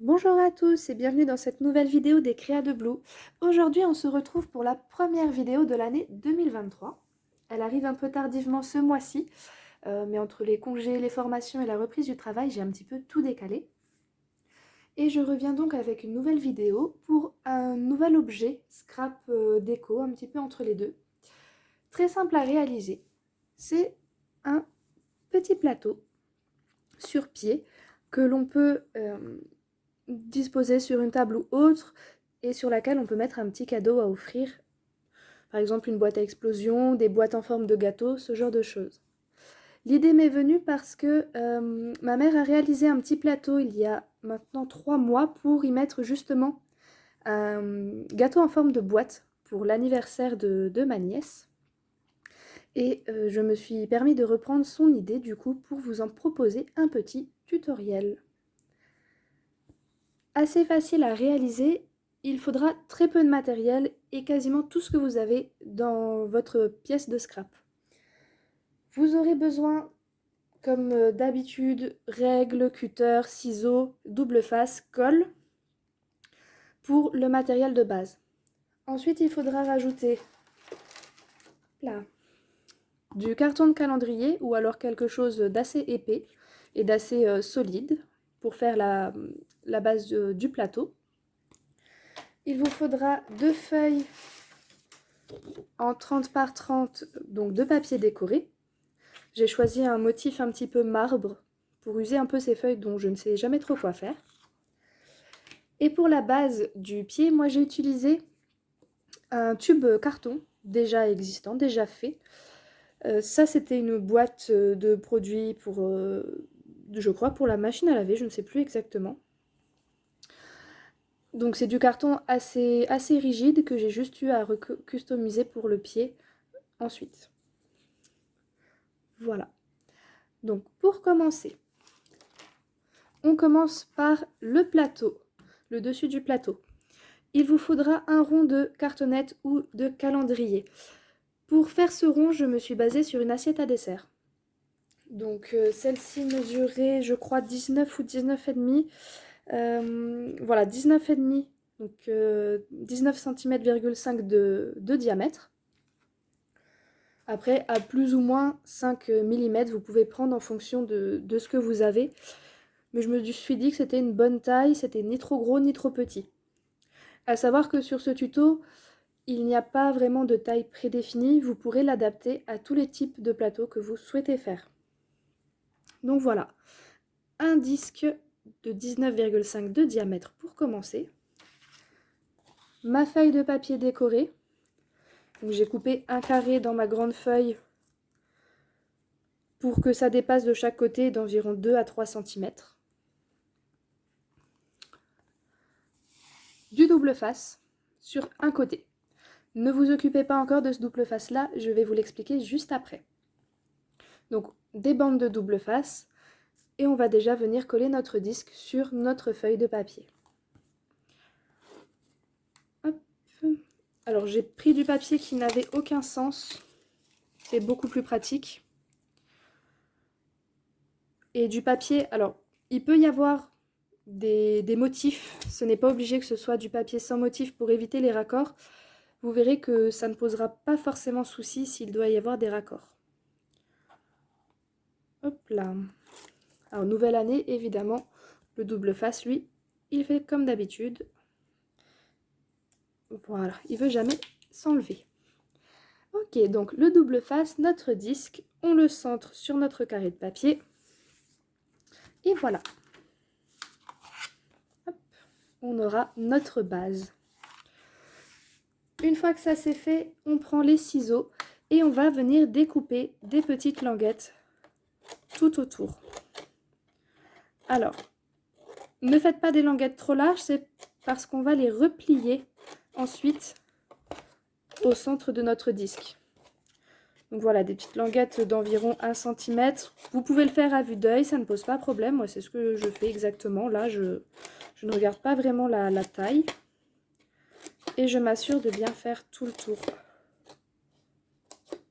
Bonjour à tous et bienvenue dans cette nouvelle vidéo des Créas de Blue. Aujourd'hui, on se retrouve pour la première vidéo de l'année 2023. Elle arrive un peu tardivement ce mois-ci, mais entre les congés, les formations et la reprise du travail, j'ai un petit peu tout décalé. Et je reviens donc avec une nouvelle vidéo pour un nouvel objet, scrap déco, un petit peu entre les deux. Très simple à réaliser. C'est un petit plateau sur pied que l'on peut disposer sur une table ou autre et sur laquelle on peut mettre un petit cadeau à offrir. Par exemple une boîte à explosion, des boîtes en forme de gâteau, ce genre de choses. L'idée m'est venue parce que ma mère a réalisé un petit plateau il y a maintenant 3 mois pour y mettre justement un gâteau en forme de boîte pour l'anniversaire de ma nièce. Et je me suis permis de reprendre son idée du coup pour vous en proposer un petit tutoriel. Assez facile à réaliser, il faudra très peu de matériel et quasiment tout ce que vous avez dans votre pièce de scrap. Vous aurez besoin, comme d'habitude, règles, cutter, ciseaux, double face, colle pour le matériel de base. Ensuite, il faudra rajouter là, du carton de calendrier ou alors quelque chose d'assez épais et d'assez solide pour faire la base du plateau. Il vous faudra 2 feuilles en 30 par 30, donc de papier décoré. J'ai choisi un motif un petit peu marbre pour user un peu ces feuilles dont je ne sais jamais trop quoi faire. Et pour la base du pied, moi j'ai utilisé un tube carton déjà existant, déjà fait. Ça c'était une boîte de produits pour, je crois, pour la machine à laver, je ne sais plus exactement. Donc c'est du carton assez rigide que j'ai juste eu à customiser pour le pied ensuite. Voilà. Donc pour commencer, on commence par le plateau, le dessus du plateau. Il vous faudra un rond de cartonnette ou de calendrier. Pour faire ce rond, je me suis basée sur une assiette à dessert. Donc celle-ci mesurait, je crois, 19 ou 19,5. Voilà, 19,5, donc 19 cm,5 de diamètre. Après, à plus ou moins 5 mm, vous pouvez prendre en fonction de ce que vous avez. Mais je me suis dit que c'était une bonne taille, c'était ni trop gros ni trop petit. À savoir que sur ce tuto, il n'y a pas vraiment de taille prédéfinie, vous pourrez l'adapter à tous les types de plateaux que vous souhaitez faire. Donc voilà, un disque de 19,5 de diamètre pour commencer, ma feuille de papier décorée, donc j'ai coupé un carré dans ma grande feuille pour que ça dépasse de chaque côté d'environ 2 à 3 cm. Du double face sur un côté. Ne vous occupez pas encore de ce double face là, je vais vous l'expliquer juste après. Donc des bandes de double face et on va déjà venir coller notre disque sur notre feuille de papier. Hop. Alors j'ai pris du papier qui n'avait aucun sens, c'est beaucoup plus pratique. Et du papier, alors il peut y avoir des motifs, ce n'est pas obligé que ce soit du papier sans motif pour éviter les raccords. Vous verrez que ça ne posera pas forcément souci s'il doit y avoir des raccords. Hop là. Alors nouvelle année, évidemment, le double face, lui, il fait comme d'habitude. Voilà, il veut jamais s'enlever. Ok, donc le double face, notre disque, on le centre sur notre carré de papier. Et voilà. Hop, on aura notre base. Une fois que ça c'est fait, on prend les ciseaux et on va venir découper des petites languettes tout autour. Alors, ne faites pas des languettes trop larges, c'est parce qu'on va les replier ensuite au centre de notre disque. Donc voilà, des petites languettes d'environ 1 cm. Vous pouvez le faire à vue d'œil, ça ne pose pas problème. Moi, c'est ce que je fais exactement. Là, je ne regarde pas vraiment la taille. Et je m'assure de bien faire tout le tour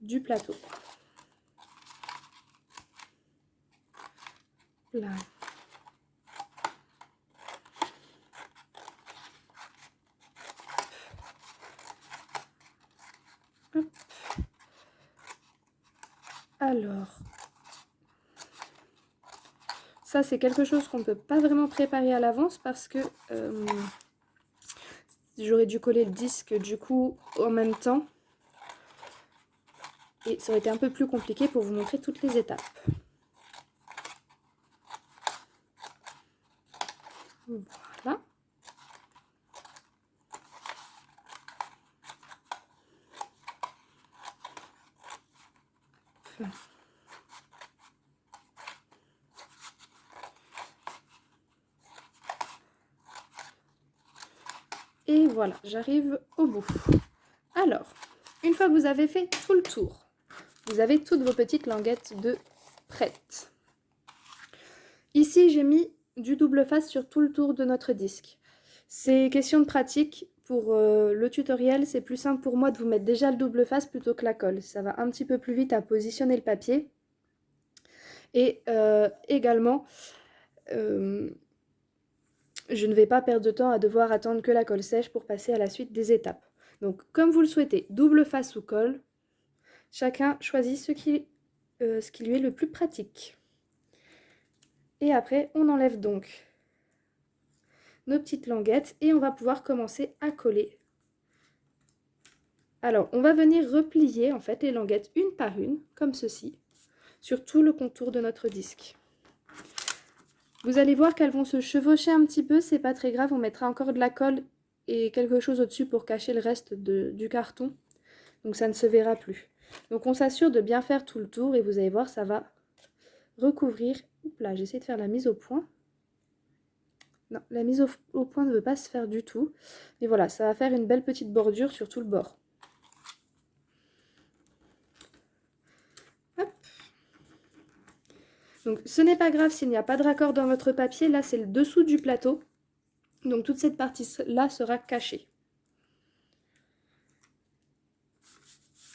du plateau. Là. Alors, ça c'est quelque chose qu'on ne peut pas vraiment préparer à l'avance parce que j'aurais dû coller le disque du coup en même temps. Et ça aurait été un peu plus compliqué pour vous montrer toutes les étapes. Voilà. Et voilà, j'arrive au bout. Alors, une fois que vous avez fait tout le tour, vous avez toutes vos petites languettes de prêtes. Ici, j'ai mis du double face sur tout le tour de notre disque. C'est question de pratique. Pour le tutoriel, c'est plus simple pour moi de vous mettre déjà le double face plutôt que la colle. Ça va un petit peu plus vite à positionner le papier. Et également, je ne vais pas perdre de temps à devoir attendre que la colle sèche pour passer à la suite des étapes. Donc, comme vous le souhaitez, double face ou colle, chacun choisit ce qui lui est le plus pratique. Et après, on enlève donc nos petites languettes et on va pouvoir commencer à coller. Alors, on va venir replier en fait les languettes une par une, comme ceci, sur tout le contour de notre disque. Vous allez voir qu'elles vont se chevaucher un petit peu, c'est pas très grave, on mettra encore de la colle et quelque chose au-dessus pour cacher le reste du carton, donc ça ne se verra plus. Donc on s'assure de bien faire tout le tour et vous allez voir, ça va recouvrir. Oups là, j'essaie de faire la mise au point. Non, la mise au point ne veut pas se faire du tout. Mais voilà, ça va faire une belle petite bordure sur tout le bord. Hop. Donc ce n'est pas grave s'il n'y a pas de raccord dans votre papier. Là, c'est le dessous du plateau. Donc toute cette partie-là sera cachée.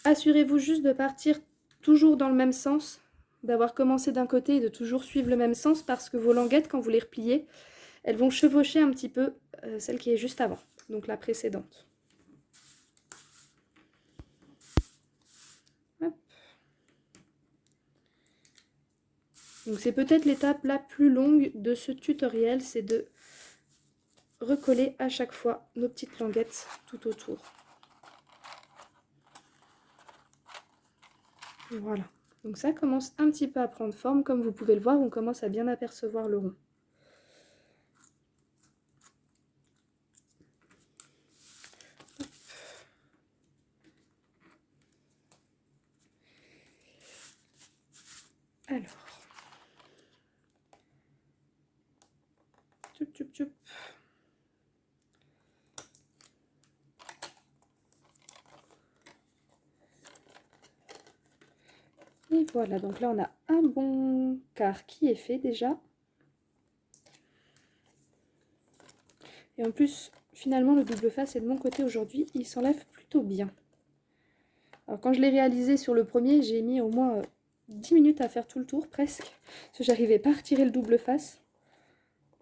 Assurez-vous juste de partir toujours dans le même sens, d'avoir commencé d'un côté et de toujours suivre le même sens parce que vos languettes, quand vous les repliez, elles vont chevaucher un petit peu celle qui est juste avant, donc la précédente. Hop. Donc c'est peut-être l'étape la plus longue de ce tutoriel, c'est de recoller à chaque fois nos petites languettes tout autour. Voilà, donc ça commence un petit peu à prendre forme, comme vous pouvez le voir, on commence à bien apercevoir le rond. Alors, tchoup, tchoup, tchoup. Et voilà, donc là on a un bon quart qui est fait déjà. Et en plus, finalement, le double face est de mon côté aujourd'hui, il s'enlève plutôt bien. Alors quand je l'ai réalisé sur le premier, j'ai mis au moins 10 minutes à faire tout le tour, presque. Parce que j'arrivais pas à retirer le double face.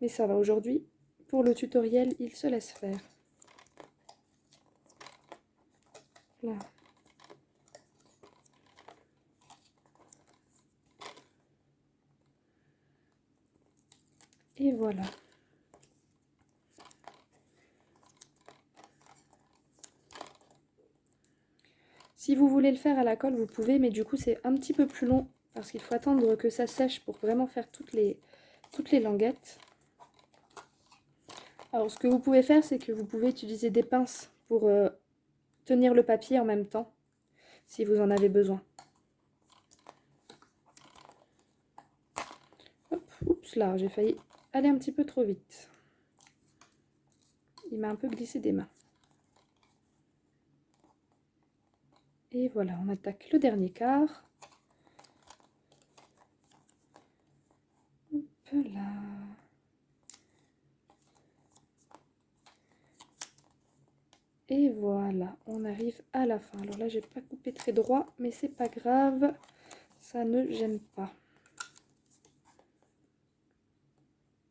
Mais ça va, aujourd'hui, pour le tutoriel, il se laisse faire. Là. Et voilà. Si vous voulez le faire à la colle, vous pouvez, mais du coup c'est un petit peu plus long parce qu'il faut attendre que ça sèche pour vraiment faire toutes les languettes. Alors ce que vous pouvez faire, c'est que vous pouvez utiliser des pinces pour tenir le papier en même temps, si vous en avez besoin. Hop, oups là, j'ai failli aller un petit peu trop vite. Il m'a un peu glissé des mains. Et voilà, on attaque le dernier quart. Hop là. Et voilà, on arrive à la fin. Alors là, j'ai pas coupé très droit, mais c'est pas grave, ça ne gêne pas.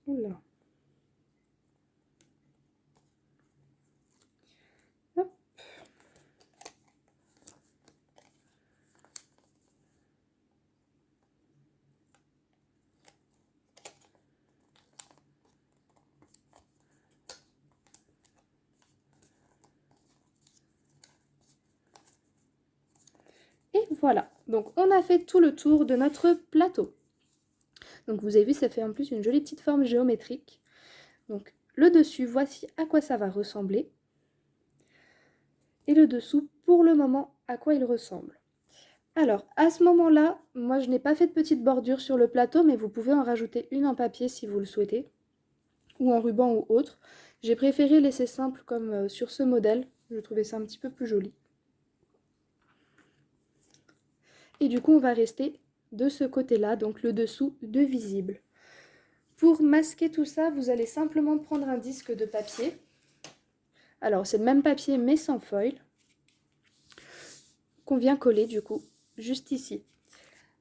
Oula. Hop. voilà, donc on a fait tout le tour de notre plateau. Donc vous avez vu, ça fait en plus une jolie petite forme géométrique. Donc le dessus, voici à quoi ça va ressembler. Et le dessous, pour le moment, à quoi il ressemble. Alors, à ce moment-là, moi je n'ai pas fait de petite bordure sur le plateau, mais vous pouvez en rajouter une en papier si vous le souhaitez, ou en ruban ou autre. J'ai préféré laisser simple comme sur ce modèle, je trouvais ça un petit peu plus joli. Et du coup, on va rester de ce côté-là, donc le dessous de visible. Pour masquer tout ça, vous allez simplement prendre un disque de papier. Alors, c'est le même papier, mais sans foil, qu'on vient coller, du coup, juste ici.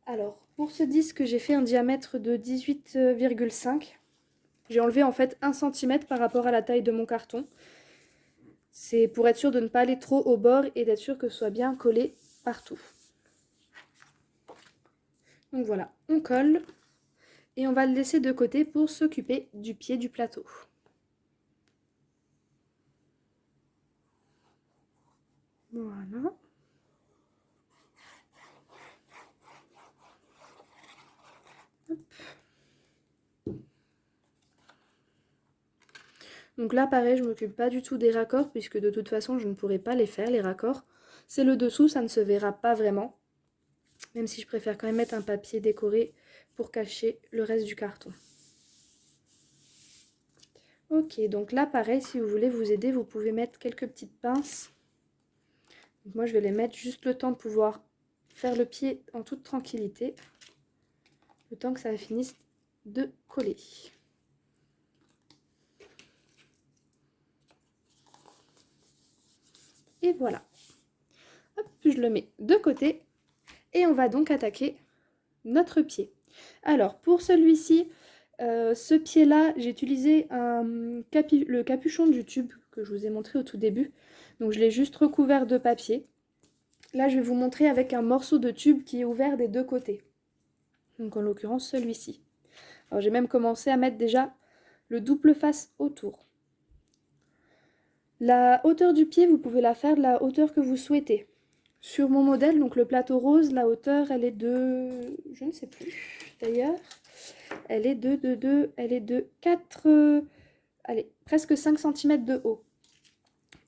Alors, pour ce disque, j'ai fait un diamètre de 18,5. J'ai enlevé en fait 1 cm par rapport à la taille de mon carton. C'est pour être sûr de ne pas aller trop au bord et d'être sûr que ce soit bien collé partout. Donc voilà, on colle et on va le laisser de côté pour s'occuper du pied du plateau. Voilà. Hop. Donc là, pareil, je ne m'occupe pas du tout des raccords, puisque de toute façon, je ne pourrai pas les faire, les raccords. C'est le dessous, ça ne se verra pas vraiment, même si je préfère quand même mettre un papier décoré pour cacher le reste du carton. Ok, donc là, pareil, si vous voulez vous aider, vous pouvez mettre quelques petites pinces. Donc moi, je vais les mettre juste le temps de pouvoir faire le pied en toute tranquillité, le temps que ça finisse de coller. Et voilà. Hop, je le mets de côté et on va donc attaquer notre pied. Alors, pour celui-ci, ce pied-là, j'ai utilisé le capuchon du tube que je vous ai montré au tout début. Donc, je l'ai juste recouvert de papier. Là, je vais vous montrer avec un morceau de tube qui est ouvert des deux côtés. Donc, en l'occurrence, celui-ci. Alors, j'ai même commencé à mettre déjà le double face autour. La hauteur du pied, vous pouvez la faire de la hauteur que vous souhaitez. Sur mon modèle, donc le plateau rose, la hauteur, elle est de... je ne sais plus d'ailleurs. Elle est de 4... allez, presque 5 cm de haut.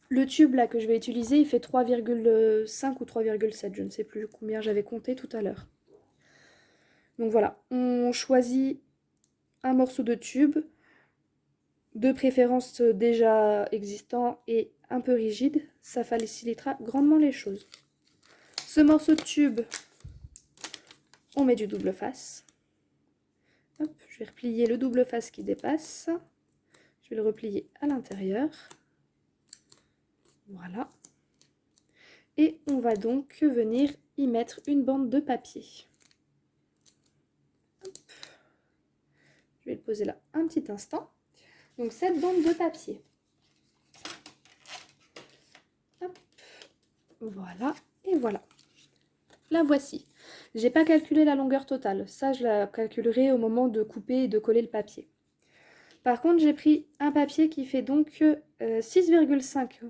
Le tube là que je vais utiliser, il fait 3,5 ou 3,7, je ne sais plus combien j'avais compté tout à l'heure. Donc voilà, on choisit un morceau de tube, de préférence déjà existant et un peu rigide, ça facilitera grandement les choses. Ce morceau de tube, on met du double face. Hop, je vais replier le double face qui dépasse. Je vais le replier à l'intérieur. Voilà. Et on va donc venir y mettre une bande de papier. Hop. Je vais le poser là un petit instant. Donc cette bande de papier. Hop. Voilà. Et voilà. La voici. J'ai pas calculé la longueur totale. Ça, je la calculerai au moment de couper et de coller le papier. Par contre, j'ai pris un papier qui fait donc 6,5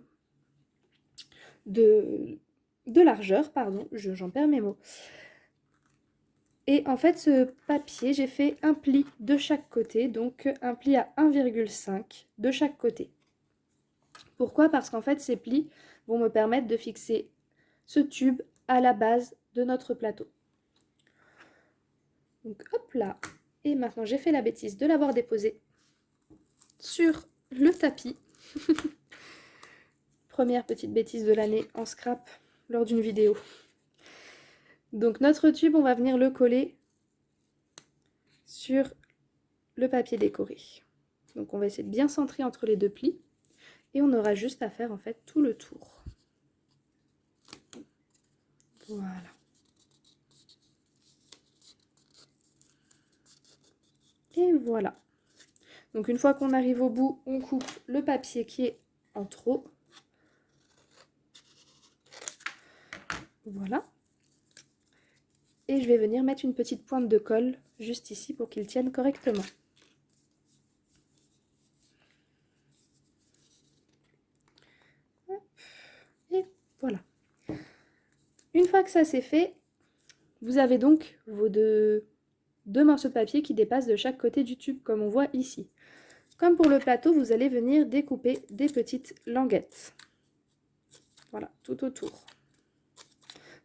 de largeur, pardon, j'en perds mes mots. Et en fait, ce papier, j'ai fait un pli de chaque côté, donc un pli à 1,5 de chaque côté. Pourquoi? Parce qu'en fait, ces plis vont me permettre de fixer ce tube à la base de notre plateau. Donc hop là, et maintenant j'ai fait la bêtise de l'avoir déposé sur le tapis. Première petite bêtise de l'année en scrap lors d'une vidéo. Donc notre tube, on va venir le coller sur le papier décoré. Donc on va essayer de bien centrer entre les deux plis et on aura juste à faire en fait tout le tour. Voilà. Et voilà. Donc une fois qu'on arrive au bout, on coupe le papier qui est en trop. Voilà. Et je vais venir mettre une petite pointe de colle juste ici pour qu'il tienne correctement. Et voilà. Une fois que ça c'est fait, Vous avez donc vos deux morceaux de papier qui dépassent de chaque côté du tube, comme on voit ici. Comme pour le plateau, vous allez venir découper des petites languettes. Voilà, tout autour.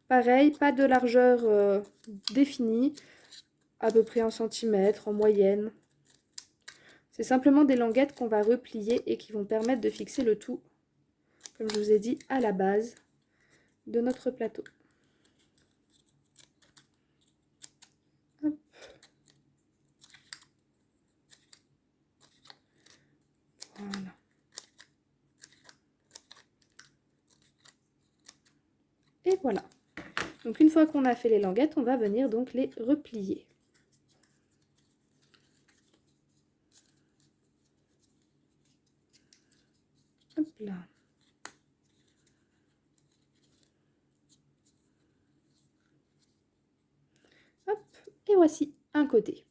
Pareil, pas de largeur définie, à peu près 1 cm en moyenne. C'est simplement des languettes qu'on va replier et qui vont permettre de fixer le tout, comme je vous ai dit, à la base de notre plateau. Hop. Voilà. Et voilà. Donc une fois qu'on a fait les languettes, on va venir donc les replier. Hop là. Hop, et voici un côté.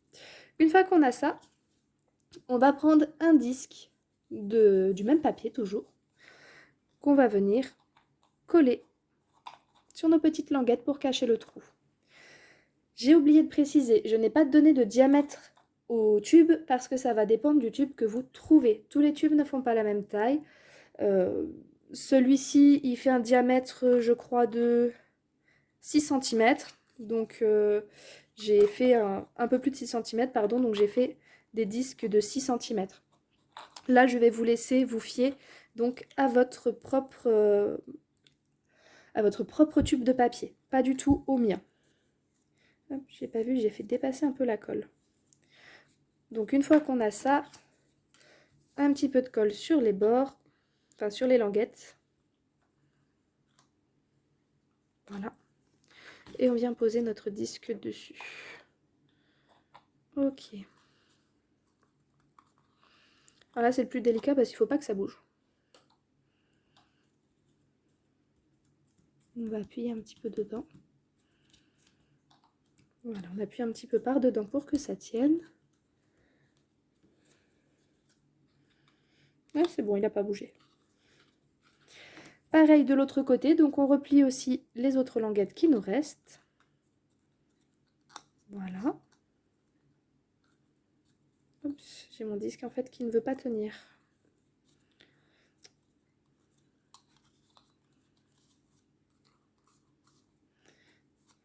Une fois qu'on a ça, on va prendre un disque du même papier toujours, qu'on va venir coller sur nos petites languettes pour cacher le trou. J'ai oublié de préciser, je n'ai pas donné de diamètre au tube parce que ça va dépendre du tube que vous trouvez. Tous les tubes ne font pas la même taille. Celui-ci, il fait un diamètre, je crois, de 6 cm. Donc, j'ai fait un peu plus de 6 cm, pardon. Donc, j'ai fait des disques de 6 cm. Là, je vais vous laisser vous fier donc à votre propre tube de papier. Pas du tout au mien. Hop, j'ai pas vu, j'ai fait dépasser un peu la colle. Donc, une fois qu'on a ça, un petit peu de colle sur les bords, enfin sur les languettes. Voilà. Et on vient poser notre disque dessus. Ok. Alors là, c'est le plus délicat parce qu'il ne faut pas que ça bouge. On va appuyer un petit peu dedans. Voilà, on appuie un petit peu par dedans pour que ça tienne. Ah, c'est bon, il n'a pas bougé. Pareil de l'autre côté, donc on replie aussi les autres languettes qui nous restent. Voilà. Oups, j'ai mon disque en fait qui ne veut pas tenir.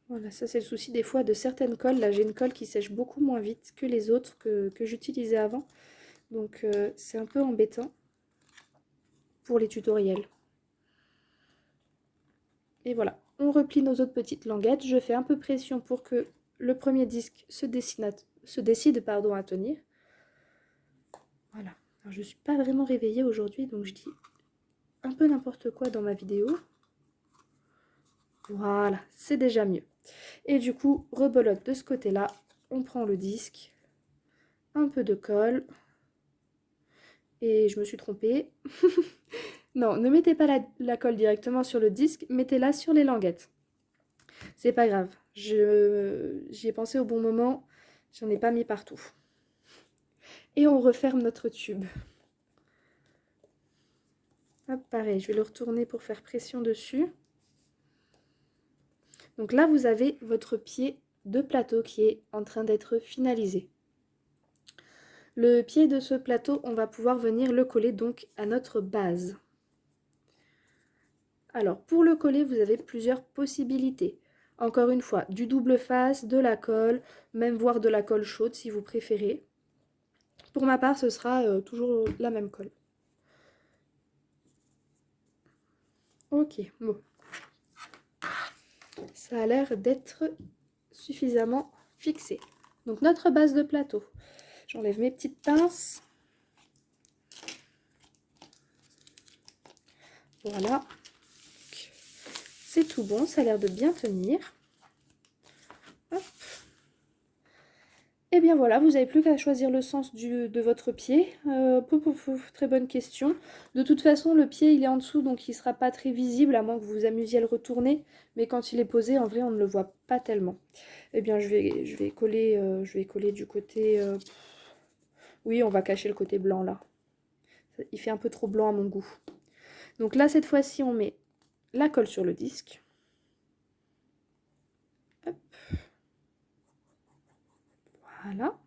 Voilà, ça c'est le souci des fois de certaines colles. Là j'ai une colle qui sèche beaucoup moins vite que les autres que j'utilisais avant. Donc c'est un peu embêtant pour les tutoriels. Et voilà, on replie nos autres petites languettes. Je fais un peu pression pour que le premier disque se décide à tenir. Voilà. Alors, je ne suis pas vraiment réveillée aujourd'hui, donc je dis un peu n'importe quoi dans ma vidéo. Voilà, c'est déjà mieux. Et du coup, rebelote de ce côté-là. On prend le disque, un peu de colle. Et je me suis trompée. Non, ne mettez pas la colle directement sur le disque, mettez-la sur les languettes. C'est pas grave, j'y ai pensé au bon moment, j'en ai pas mis partout. Et on referme notre tube. Hop, pareil, je vais le retourner pour faire pression dessus. Donc là, vous avez votre pied de plateau qui est en train d'être finalisé. Le pied de ce plateau, on va pouvoir venir le coller donc à notre base. Alors, pour le coller, vous avez plusieurs possibilités. Encore une fois, du double face, de la colle, même voire de la colle chaude si vous préférez. Pour ma part, ce sera toujours la même colle. Ok, bon. Ça a l'air d'être suffisamment fixé. Donc notre base de plateau. J'enlève mes petites pinces. Voilà. C'est tout bon, ça a l'air de bien tenir. Hop. Et bien voilà, vous n'avez plus qu'à choisir le sens de votre pied. Très bonne question. De toute façon, le pied, il est en dessous, donc il ne sera pas très visible, à moins que vous vous amusiez à le retourner. Mais quand il est posé, en vrai, on ne le voit pas tellement. Eh bien, je vais coller du côté... Oui, on va cacher le côté blanc, là. Il fait un peu trop blanc à mon goût. Donc là, cette fois-ci, on met la colle sur le disque. Hop. Voilà.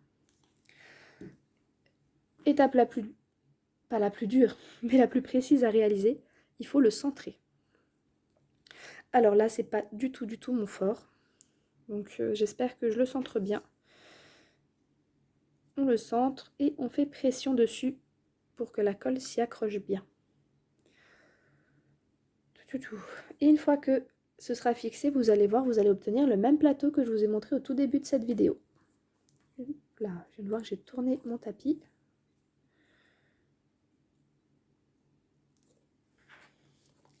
Étape pas la plus dure, mais la plus précise à réaliser, il faut le centrer. Alors là, c'est pas du tout mon fort. Donc j'espère que je le centre bien. On le centre et on fait pression dessus pour que la colle s'y accroche bien. Et une fois que ce sera fixé, vous allez voir, vous allez obtenir le même plateau que je vous ai montré au tout début de cette vidéo. Là, je viens de voir que j'ai tourné mon tapis.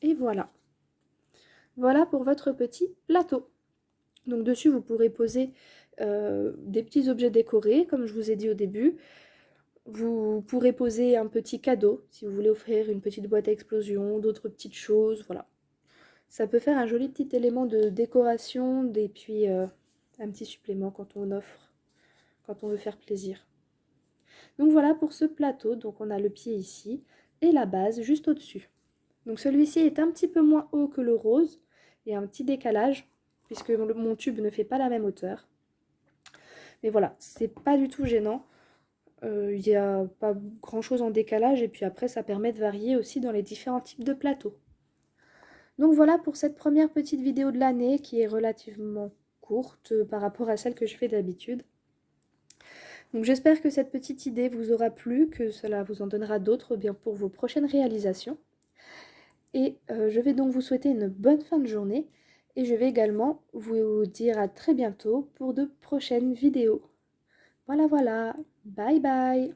Et voilà. Voilà pour votre petit plateau. Donc dessus, vous pourrez poser des petits objets décorés, comme je vous ai dit au début. Vous pourrez poser un petit cadeau, si vous voulez offrir une petite boîte à explosion, d'autres petites choses, voilà. Ça peut faire un joli petit élément de décoration, et puis un petit supplément quand on offre, quand on veut faire plaisir. Donc voilà pour ce plateau, donc on a le pied ici, et la base juste au-dessus. Donc celui-ci est un petit peu moins haut que le rose, et un petit décalage, puisque mon tube ne fait pas la même hauteur. Mais voilà, c'est pas du tout gênant. Il n'y a pas grand chose en décalage, et puis après ça permet de varier aussi dans les différents types de plateaux. Donc voilà pour cette première petite vidéo de l'année qui est relativement courte par rapport à celle que je fais d'habitude. Donc j'espère que cette petite idée vous aura plu, que cela vous en donnera d'autres bien pour vos prochaines réalisations. Et je vais donc vous souhaiter une bonne fin de journée et je vais également vous dire à très bientôt pour de prochaines vidéos. Voilà, bye bye!